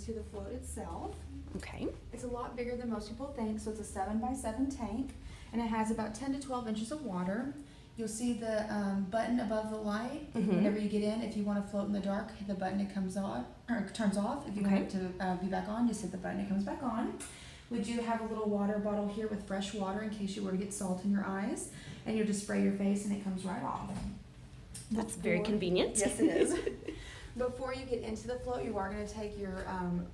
into the float itself. Okay. It's a lot bigger than most people think, so it's a 7x7 tank, and it has about 10 to 12 inches of water. You'll see the button above the light. Whenever you get in, if you want to float in the dark, hit the button, it comes on or turns off. If you want it to be back on, just hit the button, it comes back on. We do have a little water bottle here with fresh water in case you were to get salt in your eyes, and you just spray your face and it comes right off. That's very convenient. Yes, it is. Before you get into the float, you are going to take your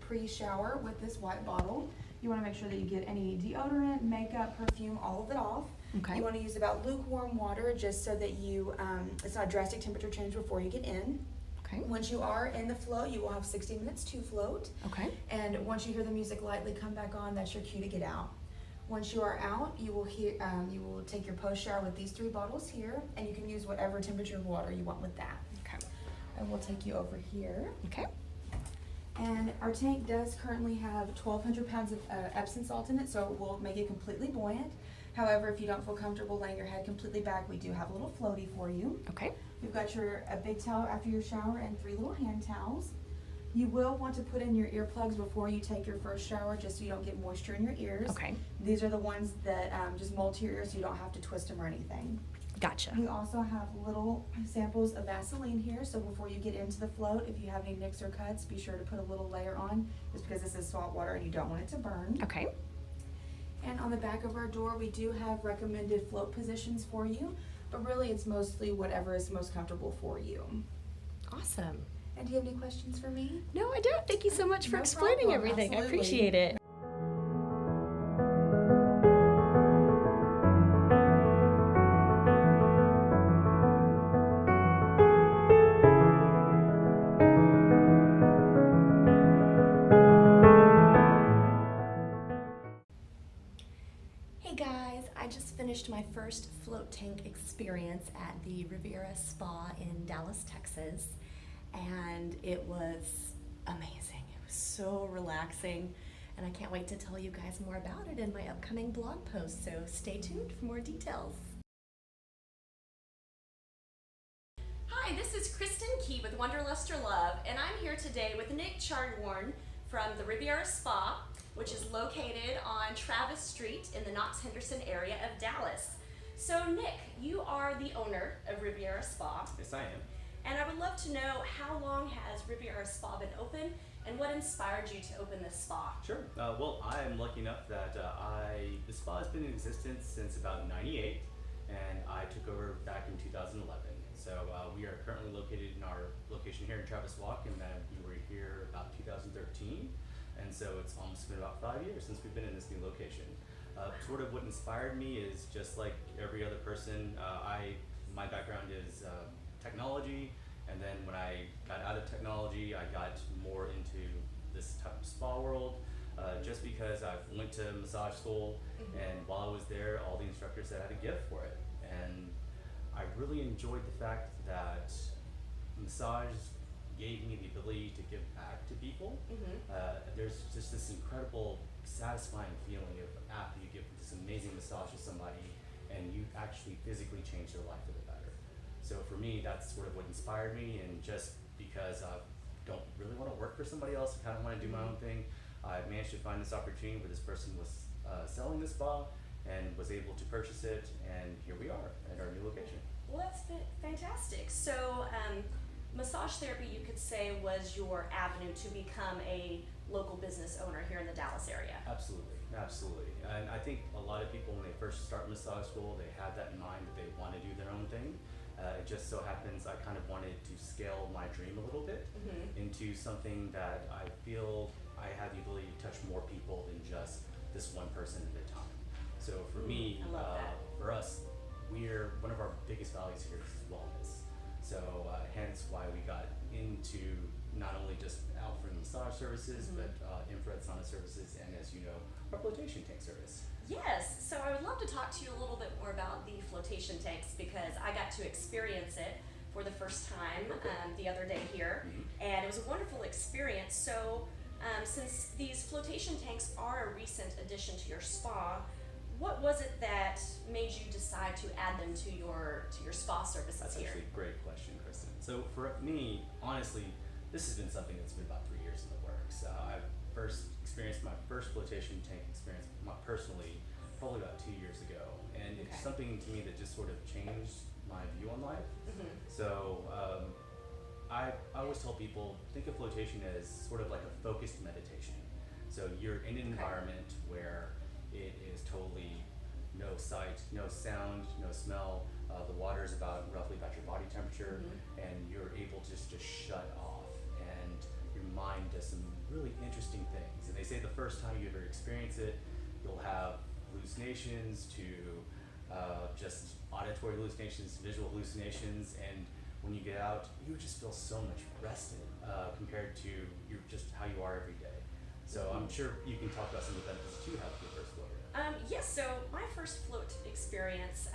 pre-shower with this white bottle. You want to make sure that you get any deodorant, makeup, perfume, all of it off. Okay. You want to use about lukewarm water just so that you, it's not a drastic temperature change before you get in. Okay. Once you are in the float, you will have 60 minutes to float. Okay. And once you hear the music lightly come back on, that's your cue to get out. Once you are out, you will take your post shower with these 3 bottles here, and you can use whatever temperature of water you want with that. Okay. I will take you over here. Okay. And our tank does currently have 1,200 pounds of Epsom salt in it, so it will make it completely buoyant. However, if you don't feel comfortable laying your head completely back, we do have a little floaty for you. Okay. We've got a big towel after your shower and 3 little hand towels. You will want to put in your earplugs before you take your first shower, just so you don't get moisture in your ears. Okay. These are the ones that just mold to your ears, so you don't have to twist them or anything. Gotcha. We also have little samples of Vaseline here, so before you get into the float, if you have any nicks or cuts, be sure to put a little layer on, just because this is salt water and you don't want it to burn. Okay. And on the back of our door, we do have recommended float positions for you, but really it's mostly whatever is most comfortable for you. Awesome. And do you have any questions for me? No, I don't. Thank you so much for No explaining problem. everything. Absolutely. I appreciate it. Hey guys, I just finished my first float tank experience at the Riviera Spa in Dallas, Texas, and it was amazing. It was so relaxing, and I can't wait to tell you guys more about it in my upcoming blog post, so stay tuned for more details. Hi, this is Kristen Key with Wanderlust or Love, and I'm here today with Nick Charnworn from the Riviera Spa, which is located on Travis Street in the Knox-Henderson area of Dallas. So Nick, you are the owner of Riviera Spa. Yes, I am. And I would love to know, how long has Riviera Spa been open, and what inspired you to open this spa? Sure. Well, I'm lucky enough that the spa has been in existence since about '98, and I took over back in 2011. So we are currently located in our location here in Travis Walk, and then we were here about 2013. And so it's almost been about 5 years since we've been in this new location. Sort of what inspired me is just like every other person, my background is technology, and then when I got out of technology, I got more into this type of spa world, just because I went to massage school, and while I was there, all the instructors said I had a gift for it. And I really enjoyed the fact that massage gave me the ability to give back to people. There's just this incredible, satisfying feeling of after you give this amazing massage to somebody and you actually physically change their life for the better. So for me, that's sort of what inspired me, and just because I don't really want to work for somebody else, I kind of want to do my own thing, I managed to find this opportunity where this person was selling this spa and was able to purchase it, and here we are at our new location. Well, that's fantastic. So massage therapy, you could say, was your avenue to become a local business owner here in the Dallas area. Absolutely, absolutely. And I think a lot of people, when they first start massage school, they have that in mind that they want to do their own thing. It just so happens I kind of wanted to scale my dream a little bit into something that I feel I have the ability to touch more people than just this one person at a time. So for me, for us, one of our biggest values here is wellness. So hence why we got into not only just offering massage services, but infrared sauna services, and as you know, our flotation tank service. Yes, so I would love to talk to you a little bit more about the flotation tanks, because I got to experience it for the first time the other day here, and it was a wonderful experience. So since these flotation tanks are a recent addition to your spa, what was it that made you decide to add them to your spa services That's here? actually a great question, Kristen. So for me, honestly, this has been something that's been about 3 years in the works. works. I first experienced my first flotation tank experience personally probably about 2 years ago, and it's Okay. something to me that just sort of changed my view on life. Mhm. So I always tell people, think of flotation as sort of like a focused meditation. So you're in an environment where it is totally no sight, no sound, no smell. The water is roughly about your body temperature, and you're able just to shut off, and your mind does some really interesting things. And they say the first time you ever experience it, you'll have hallucinations to just auditory hallucinations, visual hallucinations, and when you get out, you just feel so much rested compared to just how you are every day. So I'm sure you can talk about some of the benefits that you have with your first float. Yes, so my first float experience,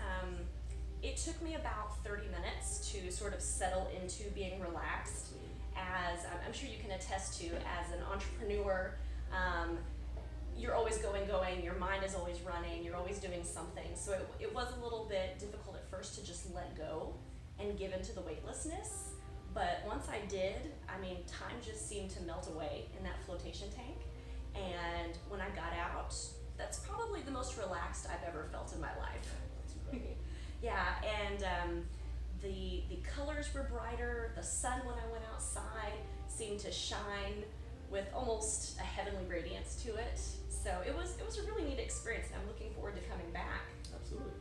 it took me about 30 minutes to sort of settle into being relaxed. As I'm sure you can attest to, as an entrepreneur, you're always going, your mind is always running, you're always doing something. So it was a little bit difficult at first to just let go and give into the weightlessness. But once I did, I mean, time just seemed to melt away in that flotation tank. And when I got out, that's probably the most relaxed I've ever felt in my life. That's incredible. Yeah, and the colors were brighter. The sun, when I went outside, seemed to shine with almost a heavenly radiance to it. So it was a really neat experience, and I'm looking forward to coming back. Absolutely.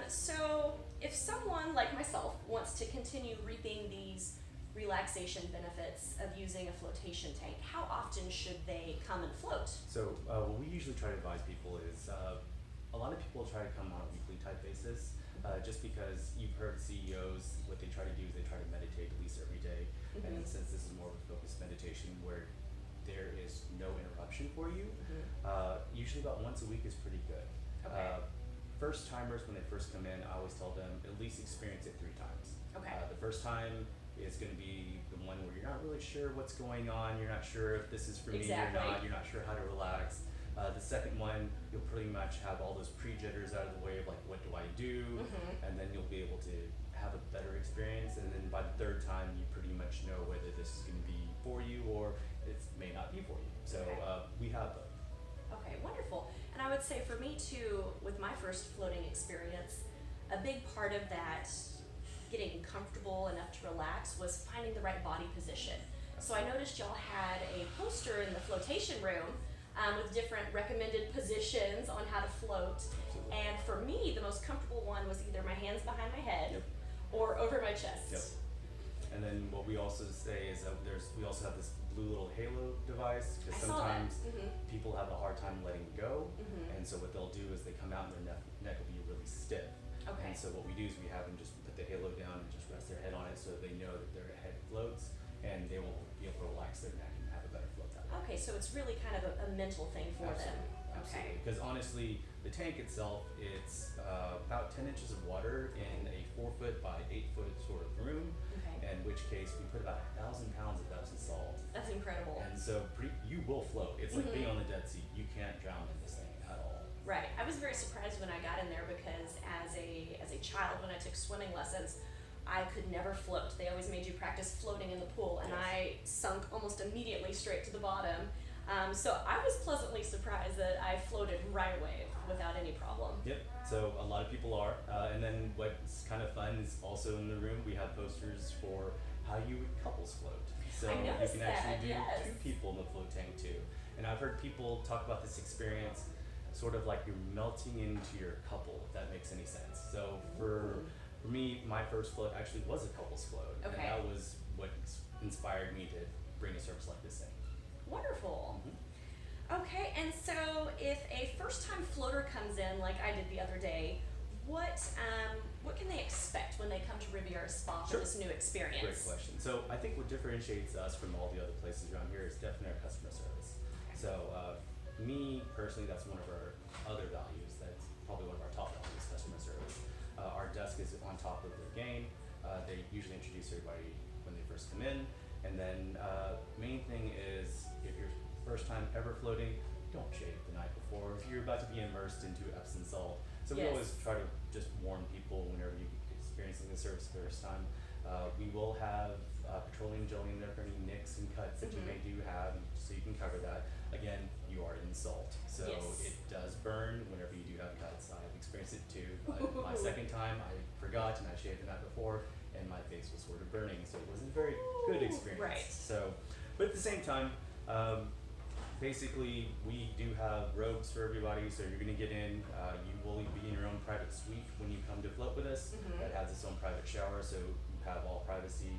So if someone like myself wants to continue reaping these relaxation benefits of using a flotation tank, how often should they come and float? So what we usually try to advise people is a lot of people try to come on a weekly type basis, just because you've heard CEOs, what they try to do is they try to meditate at least every day. And since this is more of a focused meditation where there is no interruption for you, usually about once a week is pretty good. Okay. First timers, when they first come in, I always tell them at least experience it 3 times. Okay. The first time is going to be the one where you're not really sure what's going on, you're not sure if this is for me or Exactly. not, you're not sure how to relax. The second one, you'll pretty much have all those pre-jitters out of the way of like, what do I do? And then you'll be able to have a better experience. And then by the third time, you pretty much know whether this is going to be for you or it may not be for you. So we have both. Okay, wonderful. And I would say for me too, with my first floating experience, a big part of that getting comfortable enough to relax was finding the right body position. So I noticed y'all had a poster in the flotation room with different recommended positions on how to float. Absolutely. And for me, the most comfortable one was either my hands behind my head or over my chest. Yep. And then what we also say is that we also have this blue little halo device, because I saw that. sometimes people have a hard time letting go, and so what they'll do is they come out and their neck will be really stiff. Okay. And so what we do is we have them just put the halo down and just rest their head on it so they know that their head floats, and they will be able to relax their neck and have a better float that way. Okay, so it's really kind of a mental thing for them. Absolutely. Because honestly, the tank itself, it's about 10 inches of water in a 4-foot by 8-foot sort of room. Okay. In which case we put about 1,000 pounds of Epsom salt. That's incredible. And so you will float. It's like being on the Dead Sea. You can't drown in this thing at all. Right. I was very surprised when I got in there because as a child, when I took swimming lessons, I could never float. They always made you practice floating in the pool, and I sunk almost immediately straight to the bottom. So I was pleasantly surprised that I floated right away without any problem. Yep. So a lot of people are. And then what's kind of fun is also in the room we have posters for how you would couples float. So I you noticed can actually do that, yes. 2 people in the float tank too. And I've heard people talk about this experience sort of like you're melting into your couple, if that makes any sense. So for me, my first float actually was a couples float. Okay. And that was what inspired me to bring a service like this in. Wonderful. Okay, and so if a first-time floater comes in, like I did the other day, what can they expect when they come to Riviera Spa for Sure. this new experience? Great question. So I think what differentiates us from all the other places around here is definitely our customer service. So me personally, that's one of our other values. That's probably one of our top values, customer service. Our desk is on top of their game. They usually introduce everybody when they first come in. And then main thing is if you're first time ever floating, don't shave the night before. You're about to be immersed into Epsom salt. So we Yes. always try to just warn people whenever you're experiencing the service the first time. We will have petroleum jelly in there for any nicks and cuts that you may do have, so you can cover that. Again, you are in salt, so Yes. it does burn whenever you do have cuts. I've experienced it too. My second time, I forgot and I shaved the night before, and my face was sort of burning, so it wasn't a very good experience. Right. So, but at the same time, basically, we do have robes for everybody, so you're gonna get in. You will be in your own private suite when you come to float with us. That has its own private shower, so you have all privacy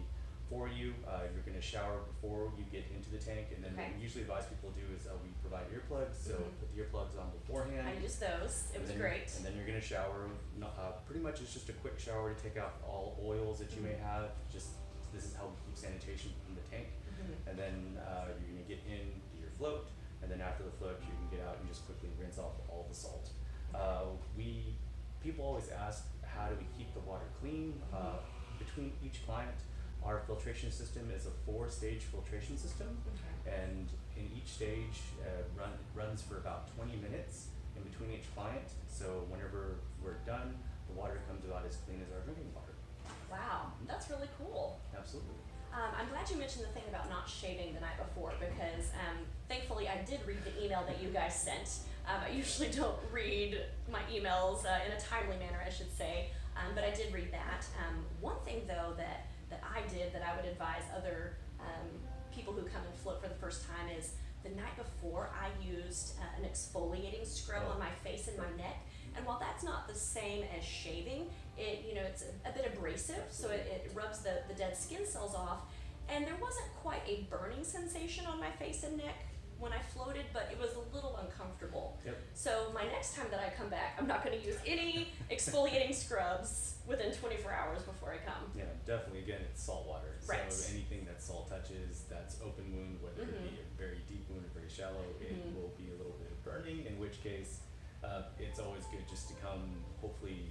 for you. You're gonna shower before you get into the tank, and then what we usually advise people to do is we provide earplugs, so put the earplugs on beforehand. I used those. It was And then- great. And then you're gonna shower. Pretty much it's just a quick shower to take out all oils that you may have. Just this is how we keep sanitation in the tank. And then you're gonna get into your float, and then after the float you can get out and just quickly rinse off all the salt. People always ask, how do we keep the water clean? Between each client, our filtration system is a 4-stage filtration system, and in each stage runs for about 20 minutes in between each client. So whenever we're done, the water comes out as clean as our drinking water. Wow, that's really cool. Absolutely. I'm glad you mentioned the thing about not shaving the night before, because thankfully I did read the email that you guys sent. I usually don't read my emails in a timely manner, I should say, but I did read that. One thing though that I did that I would advise other people who come and float for the first time is the night before I used an exfoliating scrub on my face and my neck. And while that's not the same as shaving, it's a bit abrasive, so it rubs the dead skin cells off. And there wasn't quite a burning sensation on my face and neck when I floated, but it was a little uncomfortable. So my next time that I come back, I'm not going to use any exfoliating scrubs within 24 hours before I come. Yeah, definitely. Again, it's salt water. Right. So anything that salt touches, that's open wound, whether it be a very deep wound or very shallow, it will be a little bit of burning, in which case it's always good just to come, hopefully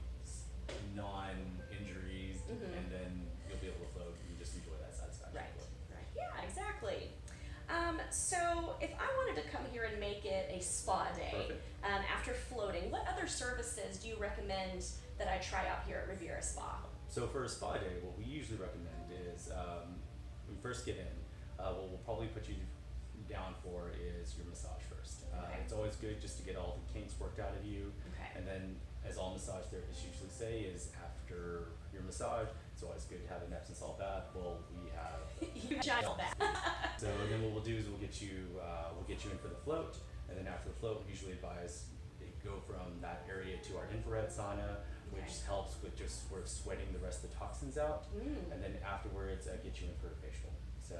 non-injuries, and then you'll be able to float and just enjoy that satisfaction. Right. Yeah, exactly. So if I wanted to come here and make it a spa day after floating, what other services do you recommend that I try out here at Riviera Spa? So for a spa day, what we usually recommend is when you first get in, what we'll probably put you down for is your massage first. It's always good just to get all the kinks worked out of you, and then as all massage therapists usually say is after your massage, it's always good to have an Epsom salt bath. Well, we have You giant bath. So then what we'll do is we'll get you in for the float, and then after the float, we usually advise they go from that area to our infrared sauna, which helps with just sort of sweating the rest of the toxins out, and then afterwards get you in for a facial. So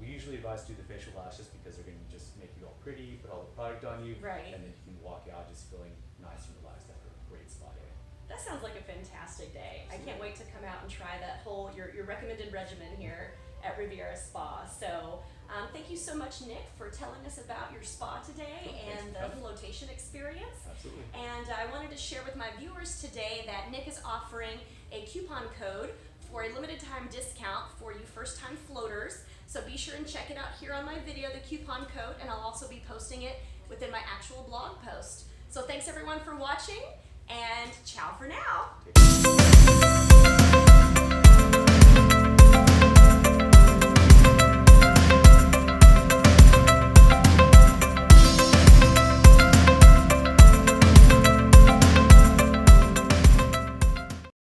we usually advise to do the facial lashes because they're going to just make you all pretty, put all the product on you, and then you can walk out just feeling nice and relaxed after a great spa day. That sounds like a fantastic day. I can't wait to come out and try that whole your recommended regimen here at Riviera Spa. So thank you so much, Nick, for telling us about your spa today and the flotation experience. Absolutely. And I wanted to share with my viewers today that Nick is offering a coupon code for a limited time discount for you first time floaters. So be sure and check it out here on my video, the coupon code, and I'll also be posting it within my actual blog post. So thanks everyone for watching, and ciao for now.